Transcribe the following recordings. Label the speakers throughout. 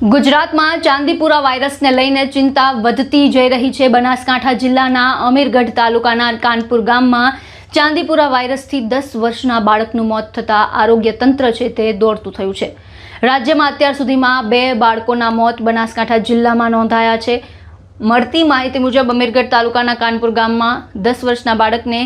Speaker 1: ગુજરાતમાં ચાંદીપુરા વાયરસને લઈને ચિંતા વધતી જઈ રહી છે। બનાસકાંઠા જિલ્લાના અમીરગઢ તાલુકાના કાનપુર ગામમાં ચાંદીપુરા વાયરસથી 10 વર્ષના બાળકનું મોત થતાં આરોગ્ય તંત્ર છે તે દોડતું થયું છે। રાજ્યમાં અત્યાર સુધીમાં 2 બાળકોના મોત બનાસકાંઠા જિલ્લામાં નોંધાયા છે। મળતી માહિતી મુજબ અમીરગઢ તાલુકાના કાનપુર ગામમાં 10 વર્ષના બાળકને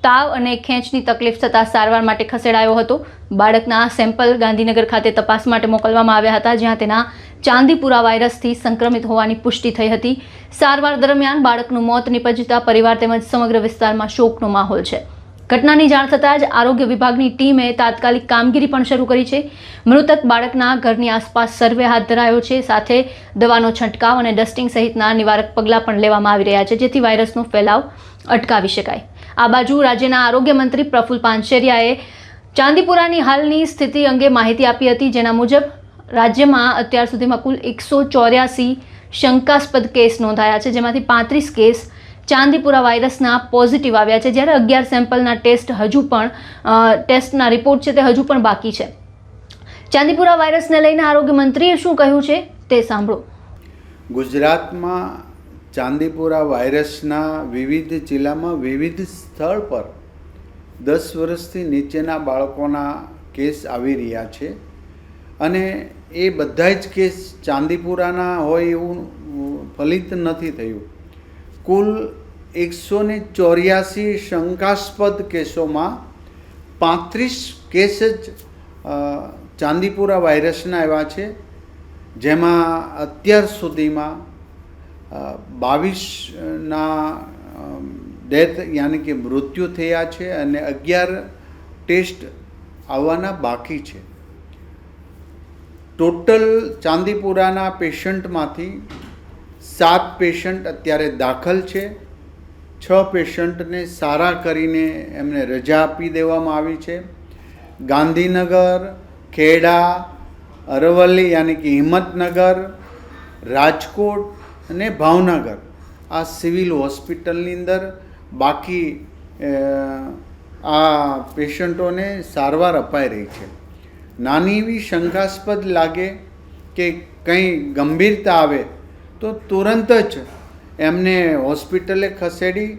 Speaker 1: તાવ અને ખેંચની તકલીફ થતાં સારવાર માટે ખસેડાયો હતો। બાળકના સેમ્પલ ગાંધીનગર ખાતે તપાસ માટે મોકલવામાં આવ્યા હતા, જ્યાં તેના ચાંદીપુરા વાયરસથી સંક્રમિત હોવાની પુષ્ટિ થઈ હતી। સારવાર દરમિયાન બાળકનું મોત નિપજતા પરિવાર તેમજ સમગ્ર વિસ્તારમાં શોકનો માહોલ છે। ઘટનાની જાણ થતાં જ આરોગ્ય વિભાગની ટીમે તાત્કાલિક કામગીરી પણ શરૂ કરી છે। મૃતક બાળકના ઘરની આસપાસ સર્વે હાથ ધરાયો છે, સાથે દવાનો છંટકાવ અને ડસ્ટિંગ સહિતના નિવારક પગલાં પણ લેવામાં આવી રહ્યા છે, જેથી વાયરસનો ફેલાવ અટકાવી શકાય। આ બાજુ રાજ્યના આરોગ્ય મંત્રી પ્રફુલ પાનસેરિયાએ ચાંદીપુરાની હાલની સ્થિતિ અંગે માહિતી આપી હતી, જેના મુજબ રાજ્યમાં અત્યાર સુધીમાં કુલ 184 શંકાસ્પદ કેસ નોંધાયા છે, જેમાંથી 35 કેસ ચાંદીપુરા વાયરસના પોઝિટિવ આવ્યા છે, જ્યારે 11 સેમ્પલના ટેસ્ટના રિપોર્ટ છે તે હજુ પણ બાકી છે। ચાંદીપુરા વાયરસને લઈને આરોગ્ય મંત્રીએ શું કહ્યું છે તે સાંભળો।
Speaker 2: ગુજરાતમાં ચાંદીપુરા વાયરસના વિવિધ જિલ્લામાં વિવિધ સ્થળ પર 10 વર્ષથી નીચેના બાળકોના કેસ આવી રહ્યા છે અને એ બધા જ કેસ ચાંદીપુરાના હોય એવું ફલિત નથી થયું। કુલ 184 શંકાસ્પદ કેસોમાં 35 કેસ જ ચાંદીપુરા વાયરસના આવ્યા છે, જેમાં અત્યાર સુધીમાં 22ના ડેથ યાની કે મૃત્યુ થયા છે અને 11 ટેસ્ટ આવવાના બાકી છે। ટોટલ ચાંદીપુરાના પેશન્ટમાંથી 7 પેશન્ટ અત્યારે દાખલ છે। 6 પેશન્ટને સારા કરીને એમને રજા આપી દેવામાં આવી છે। ગાંધીનગર, ખેડા, અરવલ્લી યાની કે હિંમતનગર, રાજકોટ અને ભાવનગર આ સિવિલ હોસ્પિટલની અંદર બાકી આ પેશન્ટોને સારવાર અપાઈ રહી છે। નાની એવી શંકાસ્પદ લાગે કે કંઈ ગંભીરતા આવે તો તુરંત જ એમને હોસ્પિટલે ખસેડી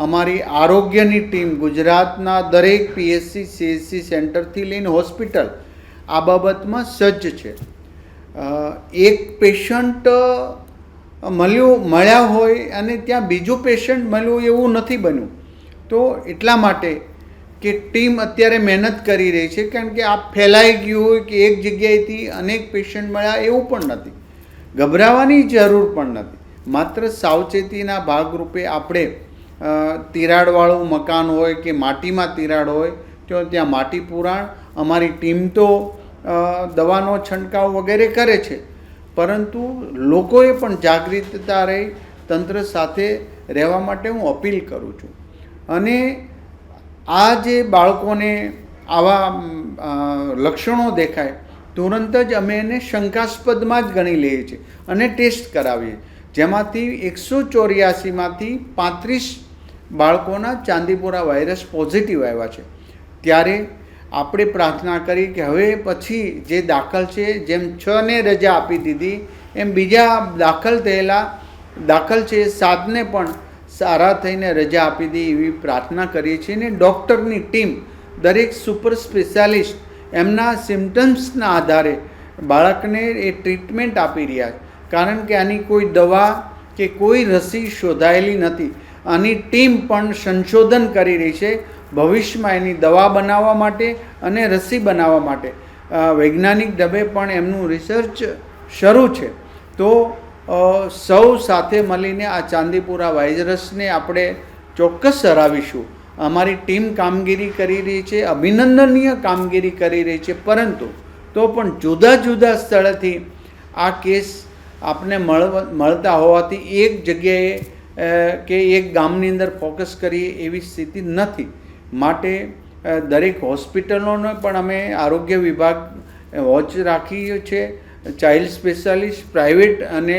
Speaker 2: અમારી આરોગ્યની ટીમ ગુજરાતના દરેક PSC CHC સેન્ટરથી લઈને હોસ્પિટલ આ બાબતમાં સજ્જ છે। એક પેશન્ટ મળ્યા હોય અને ત્યાં બીજું પેશન્ટ મળ્યું એવું નથી બન્યું, તો એટલા માટે કે ટીમ અત્યારે મહેનત કરી રહી છે, કારણ કે આ ફેલાઈ ગયું હોય કે એક જગ્યાએથી અનેક પેશન્ટ મળ્યા એવું પણ નથી। ગભરાવાની જરૂર પણ નથી, માત્ર સાવચેતીના ભાગરૂપે આપણે તિરાડવાળું મકાન હોય કે માટીમાં તિરાડ હોય તો ત્યાં માટી પુરાણ અમારી ટીમ તો દવાનો છંટકાવ વગેરે કરે છે, પરંતુ લોકોએ પણ જાગૃતતા રહી તંત્ર સાથે રહેવા માટે હું અપીલ કરું છું। અને આ જે બાળકોને આવા લક્ષણો દેખાય તુરંત જ અમે એને શંકાસ્પદમાં જ ગણી લઈએ છીએ અને ટેસ્ટ કરાવીએ, જેમાંથી 184માંથી 35 બાળકોના ચાંદીપુરા વાયરસ પોઝિટિવ આવ્યા છે। ત્યારે આપણે પ્રાર્થના કરી કે હવે પછી જે દાખલ છે, જેમ 6ને રજા આપી દીધી એમ બીજા દાખલ છે 7ને પણ સારા થઈને રજા આપી દી એવી પ્રાર્થના કરીએ છીએ। ને ડૉક્ટરની ટીમ દરેક સુપર સ્પેશિયાલિસ્ટ એમના સિમ્ટમ્સના આધારે બાળકને એ ટ્રીટમેન્ટ આપી રહ્યા છે, કારણ કે આની કોઈ દવા કે કોઈ રસી શોધાયેલી નથી। આની ટીમ પણ સંશોધન કરી રહી છે ભવિષ્યમાં એની દવા બનાવવા માટે અને રસી બનાવવા માટે। વૈજ્ઞાનિક ઢબે પણ એમનું રિસર્ચ શરૂ છે। તો સૌ સાથે મળીને આ ચાંદીપુરા વાયરસને આપણે ચોક્કસ હરાવીશું। અમારી ટીમ કામગીરી કરી રહી છે, અભિનંદનીય કામગીરી કરી રહી છે, પરંતુ તો પણ જુદા જુદા સ્થળેથી આ કેસ આપને મળતા હોવાથી એક જગ્યાએ કે એક ગામની અંદર ફોકસ કરીએ એવી સ્થિતિ નથી। માટે દરેક હોસ્પિટલોને પણ અમે આરોગ્ય વિભાગ વોચ રાખીએ છીએ। ચાઇલ્ડ સ્પેશિયાલિસ્ટ પ્રાઇવેટ અને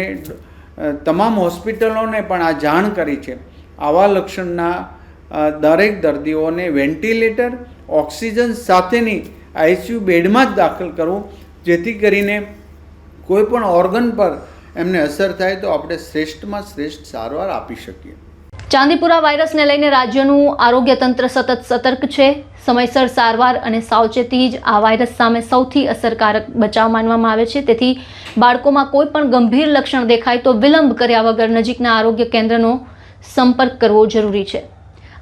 Speaker 2: તમામ હોસ્પિટલોને પણ આ જાણ કરી છે। આવા લક્ષણના દરેક દર્દીઓને વેન્ટિલેટર, ઓક્સિજન સાથેની ICU બેડમાં જ દાખલ કરવું, જેથી કરીને કોઈ પણ ઓર્ગન પર એમને અસર થાય તો આપણે શ્રેષ્ઠમાં શ્રેષ્ઠ સારવાર આપી શકીએ.
Speaker 1: ચાંદીપુરા વાયરસને લઈને રાજ્યનું આરોગ્ય તંત્ર સતત સતર્ક છે. સમયસર સારવાર અને સાવચેતી જ આ વાયરસ સામે સૌથી અસરકારક બચાવ માનવામાં આવે છે. તેથી બાળકોમાં કોઈ પણ ગંભીર લક્ષણ દેખાય તો વિલંબ કર્યા વગર નજીકના આરોગ્ય કેન્દ્રનો સંપર્ક કરવો જરૂરી છે.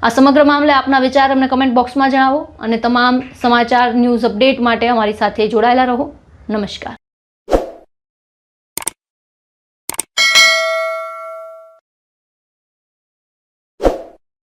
Speaker 1: આ સમગ્ર મામલે આપના વિચાર અમને કમેન્ટ બોક્સમાં જણાવો અને તમામ સમાચાર ન્યૂઝ અપડેટ માટે અમારી સાથે જોડાયેલા રહો. નમસ્કાર.